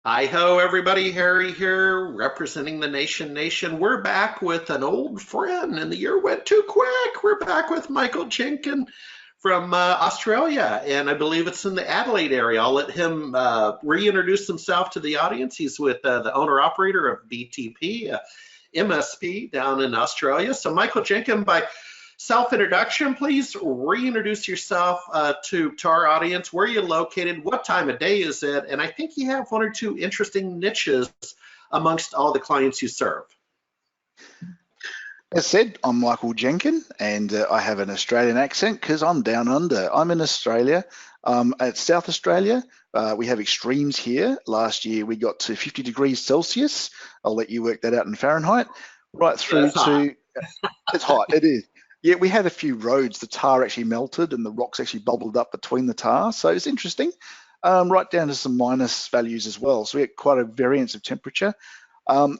Hi ho, everybody. Harry here, representing the nation. We're back with an old friend, and the year went too quick. We're back with Michael Jenkins from Australia, and I believe it's in the Adelaide area. I'll let him reintroduce himself to the audience. He's with the owner-operator of BTP, MSP down in Australia. So, Michael Jenkins, by self-introduction, please reintroduce yourself to our audience. Where are you located? What time of day is it? And I think you have one or two interesting niches amongst all the clients you serve. As said, I'm Michael Jenkins, and I have an Australian accent because I'm down under. I'm in Australia, at South Australia. We have extremes here. Last year we got to 50 degrees Celsius. I'll let you work that out in Fahrenheit. Right through to, it's hot, it is. Yeah, we had a few roads, the tar actually melted and the rocks actually bubbled up between the tar. So it's interesting, right down to some minus values as well. So we had quite a variance of temperature.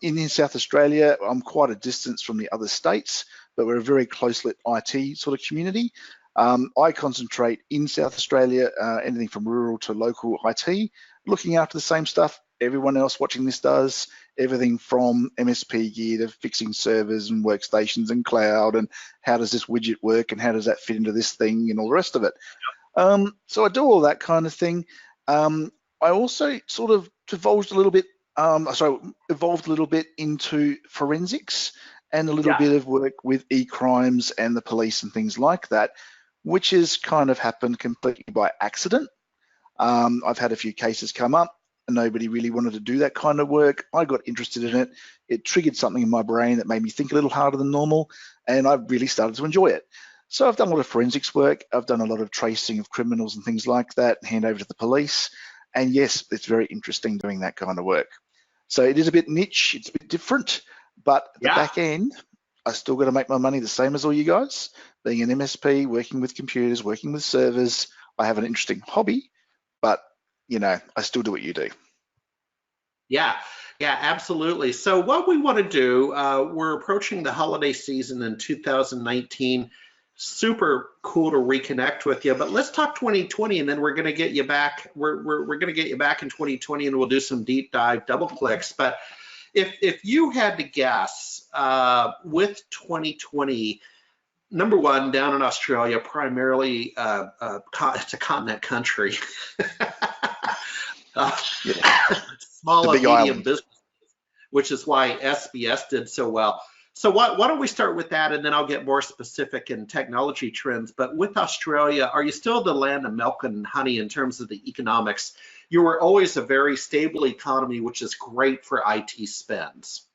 In South Australia, I'm quite a distance from the other states, but we're a very close-knit IT sort of community. I concentrate in South Australia, anything from rural to local IT, looking after the same stuff everyone else watching this does, everything from MSP gear to fixing servers and workstations and cloud, and how does this widget work and how does that fit into this thing and all the rest of it. So I do all that kind of thing. I also sort of evolved a little bit into forensics and a little bit of work with e-crimes and the police and things like that, which has kind of happened completely by accident. I've had a few cases come up and nobody really wanted to do that kind of work. I got interested in it. It triggered something in my brain that made me think a little harder than normal, and I really started to enjoy it. So I've done a lot of forensics work. I've done a lot of tracing of criminals and things like that, hand over to the police. And yes, it's very interesting doing that kind of work. So it is a bit niche, it's a bit different, but at the back end, I still got to make my money the same as all you guys. Being an MSP, working with computers, working with servers, I have an interesting hobby, but you know, I still do what you do. Yeah, absolutely. So what we want to do, we're approaching the holiday season in 2019. Super cool to reconnect with you, but let's talk 2020, and then we're going to get you back. We're going to get you back in 2020, and we'll do some deep dive double clicks. But if you had to guess, with 2020, number one, down in Australia, primarily it's a continent country. Small and medium business, which is why SBS did so well. So why don't we start with that, and then I'll get more specific in technology trends. But with Australia, are you still the land of milk and honey in terms of the economics? You were always a very stable economy, which is great for IT spends.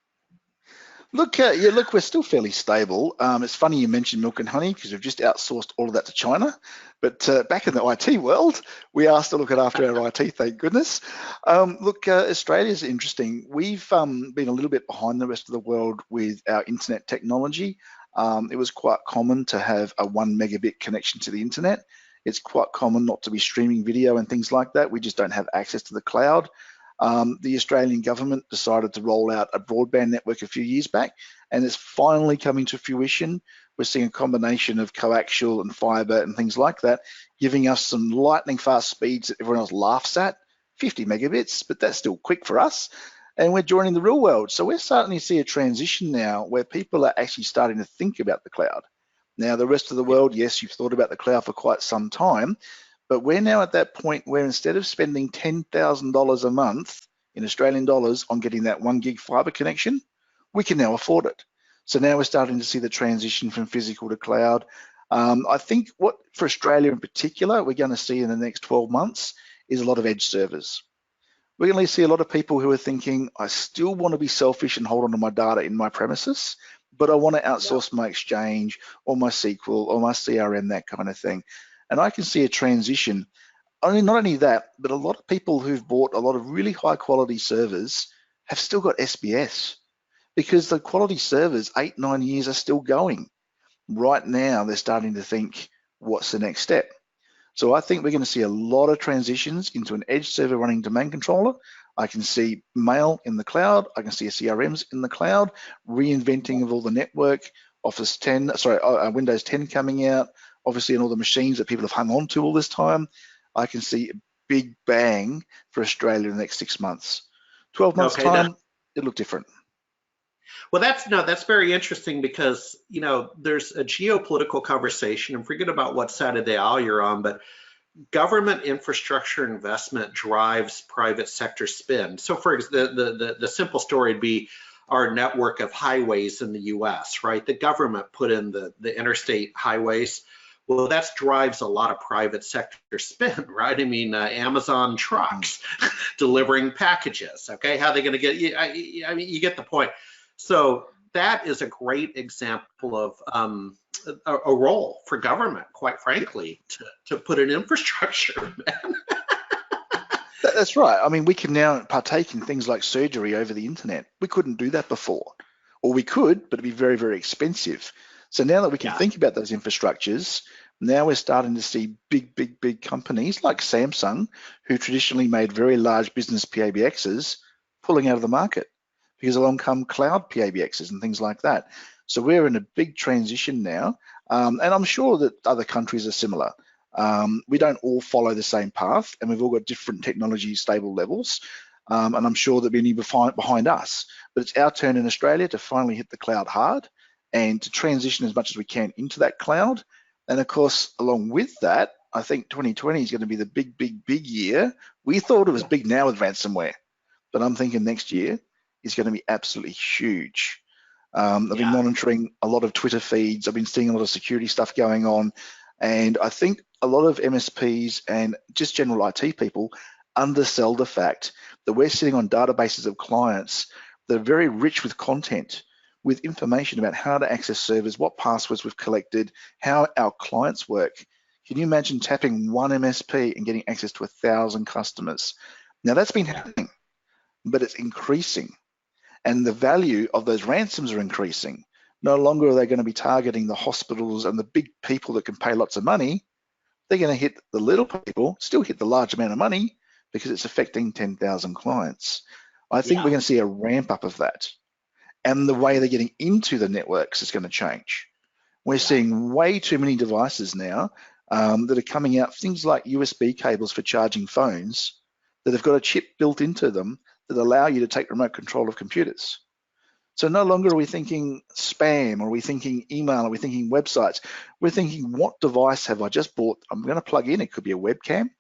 Look, look, we're still fairly stable. It's funny you mentioned milk and honey because we've just outsourced all of that to China. But back in the IT world, we are still looking after our IT, thank goodness. Look, Australia's interesting. We've been a little bit behind the rest of the world with our internet technology. It was quite common to have a 1 megabit connection to the internet. It's quite common not to be streaming video and things like that. We just don't have access to the cloud. The Australian government decided to roll out a broadband network a few years back, and it's finally coming to fruition. We're seeing a combination of coaxial and fiber and things like that, giving us some lightning fast speeds that everyone else laughs at, 50 megabits, but that's still quick for us. And we're joining the real world. So we're starting to see a transition now where people are actually starting to think about the cloud. Now, the rest of the world, yes, you've thought about the cloud for quite some time, but we're now at that point where instead of spending $10,000 a month in Australian dollars on getting that 1 gig fiber connection, we can now afford it. So now we're starting to see the transition from physical to cloud. I think what for Australia in particular, we're going to see in the next 12 months is a lot of edge servers. We're going to see a lot of people who are thinking, I still want to be selfish and hold on to my data in my premises, but I want to outsource my Exchange or my SQL or my CRM, that kind of thing. And I can see a transition. Not only that, but a lot of people who've bought a lot of really high quality servers have still got SBS because the quality servers, 8-9 years, are still going. Right now, they're starting to think, what's the next step? So I think we're going to see a lot of transitions into an edge server running domain controller. I can see mail in the cloud. I can see CRMs in the cloud, reinventing of all the network, Windows 10 coming out, obviously, and all the machines that people have hung on to all this time. I can see a big bang for Australia in the next 6 months. 12 months Okay. time, it'll look different. Well, that's very interesting because, there's a geopolitical conversation, and forget about what side of the aisle you're on, but government infrastructure investment drives private sector spend. So for the simple story would be our network of highways in the US, right? The government put in the interstate highways. Well, that drives a lot of private sector spend, right? I mean, Amazon trucks delivering packages. Okay, how are they going to get you? I mean, you get the point. So that is a great example of a role for government, quite frankly, to put in infrastructure. Man. That's right. I mean, we can now partake in things like surgery over the internet. We couldn't do that before, or we could, but it'd be very, very expensive. So now that we can think about those infrastructures, now we're starting to see big companies like Samsung, who traditionally made very large business PABXs, pulling out of the market because along come cloud PABXs and things like that. So we're in a big transition now, and I'm sure that other countries are similar. We don't all follow the same path, and we've all got different technology stable levels, and I'm sure that many behind us. But it's our turn in Australia to finally hit the cloud hard and to transition as much as we can into that cloud. And of course, along with that, I think 2020 is going to be the big year. We thought it was big now with ransomware, but I'm thinking next year is going to be absolutely huge. I've been monitoring a lot of Twitter feeds. I've been seeing a lot of security stuff going on. And I think a lot of MSPs and just general IT people undersell the fact that we're sitting on databases of clients that are very rich with content, with information about how to access servers, what passwords we've collected, how our clients work. Can you imagine tapping one MSP and getting access to 1,000 customers? Now that's been happening, but it's increasing. And the value of those ransoms are increasing. No longer are they going to be targeting the hospitals and the big people that can pay lots of money. They're going to hit the little people, still hit the large amount of money because it's affecting 10,000 clients. I think we're going to see a ramp up of that. And the way they're getting into the networks is going to change. We're seeing way too many devices now that are coming out, things like USB cables for charging phones that have got a chip built into them that allow you to take remote control of computers. So no longer are we thinking spam, or are we thinking email, or are we thinking websites. We're thinking, what device have I just bought? I'm going to plug in. It could be a webcam.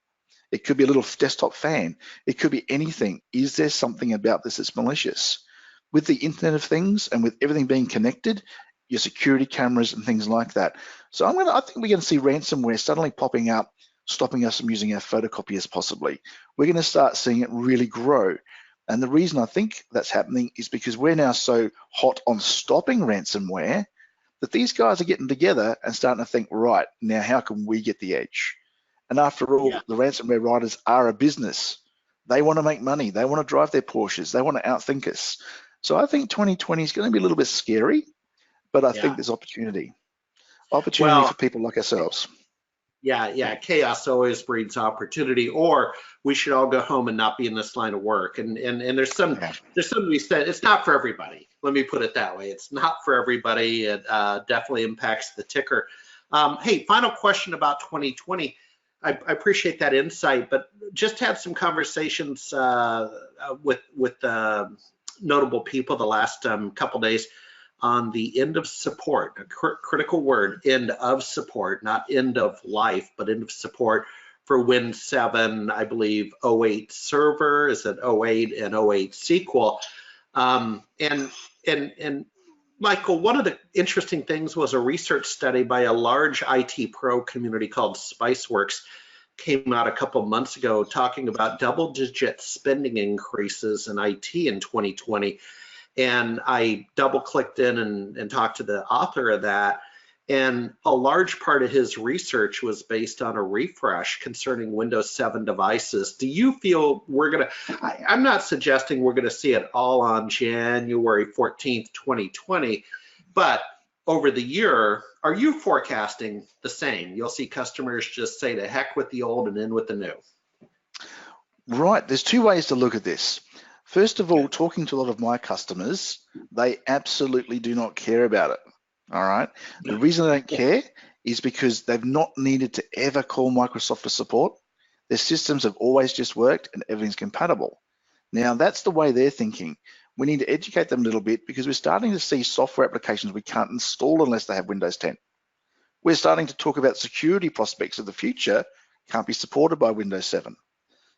It could be a little desktop fan. It could be anything. Is there something about this that's malicious? With the Internet of Things and with everything being connected, your security cameras and things like that. So I think we're going to see ransomware suddenly popping up, stopping us from using our photocopiers possibly. We're going to start seeing it really grow. And the reason I think that's happening is because we're now so hot on stopping ransomware that these guys are getting together and starting to think, right, now how can we get the edge? And after all, the ransomware writers are a business. They want to make money. They want to drive their Porsches. They want to outthink us. So I think 2020 is going to be a little bit scary, but I think there's opportunity for people like ourselves. Chaos always breeds opportunity, or we should all go home and not be in this line of work. And there's something to be said. It's not for everybody. Let me put it that way. It's not for everybody. It definitely impacts the ticker. Hey, final question about 2020. I appreciate that insight, but just had some conversations with notable people the last couple days on the end of support, a critical word, end of support, not end of life, but end of support for Win 7, I believe 08 server, is it 08 and 08 SQL. And Michael, one of the interesting things was a research study by a large IT pro community called Spiceworks came out a couple months ago talking about double-digit spending increases in IT in 2020. And I double-clicked in and talked to the author of that. And a large part of his research was based on a refresh concerning Windows 7 devices. Do you feel we're going to, I'm not suggesting we're going to see it all on January 14th, 2020, but over the year, are you forecasting the same? You'll see customers just say to heck with the old and in with the new. Right, there's two ways to look at this. First of all, talking to a lot of my customers, they absolutely do not care about it. All right. The reason they don't care is because they've not needed to ever call Microsoft for support. Their systems have always just worked and everything's compatible. Now, that's the way they're thinking. We need to educate them a little bit because we're starting to see software applications we can't install unless they have Windows 10. We're starting to talk about security prospects of the future can't be supported by Windows 7.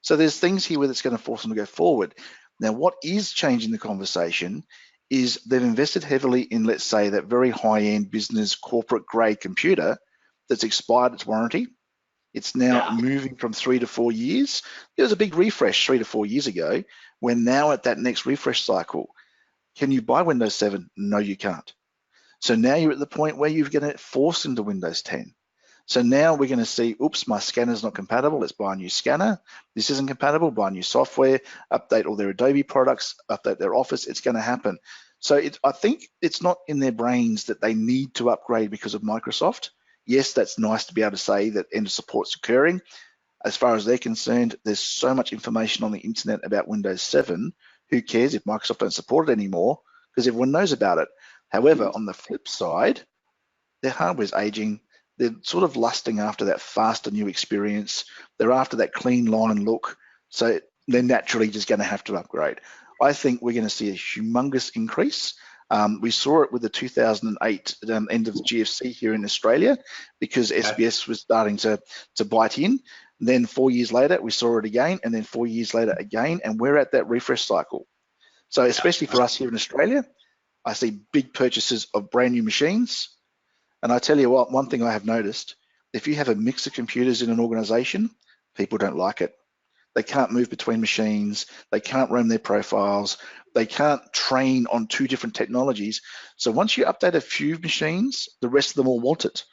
So there's things here where that's going to force them to go forward. Now, what is changing the conversation is they've invested heavily in, let's say, that very high-end business corporate grade computer that's expired its warranty. It's now moving from 3 to 4 years. There was a big refresh 3 to 4 years ago. We're now at that next refresh cycle. Can you buy Windows 7? No, you can't. So now you're at the point where you're going to force into Windows 10. So now we're going to see, oops, my scanner's not compatible. Let's buy a new scanner. This isn't compatible. Buy new software, update all their Adobe products, update their Office. It's going to happen. So I think it's not in their brains that they need to upgrade because of Microsoft. Yes, that's nice to be able to say that end of support's occurring. As far as they're concerned, there's so much information on the internet about Windows 7. Who cares if Microsoft don't support it anymore? Because everyone knows about it. However, on the flip side, their hardware's aging. They're sort of lusting after that faster new experience. They're after that clean line look. So they're naturally just going to have to upgrade. I think we're going to see a humongous increase. We saw it with the 2008 end of the GFC here in Australia because SBS was starting to bite in. Then 4 years later, we saw it again, and then 4 years later again, and we're at that refresh cycle. So especially for us here in Australia, I see big purchases of brand new machines. And I tell you what, one thing I have noticed, if you have a mix of computers in an organization, people don't like it. They can't move between machines. They can't roam their profiles. They can't train on 2 different technologies. So once you update a few machines, the rest of them all want it.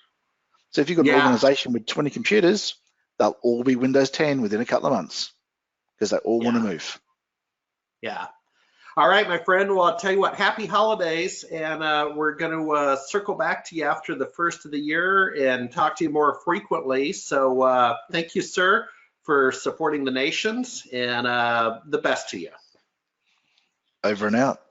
So if you've got an organization with 20 computers, they'll all be Windows 10 within a couple of months because they all want to move. Yeah. All right, my friend. Well, I'll tell you what, happy holidays. And we're going to circle back to you after the first of the year and talk to you more frequently. So thank you, sir, for supporting the nations, and the best to you. Over and out.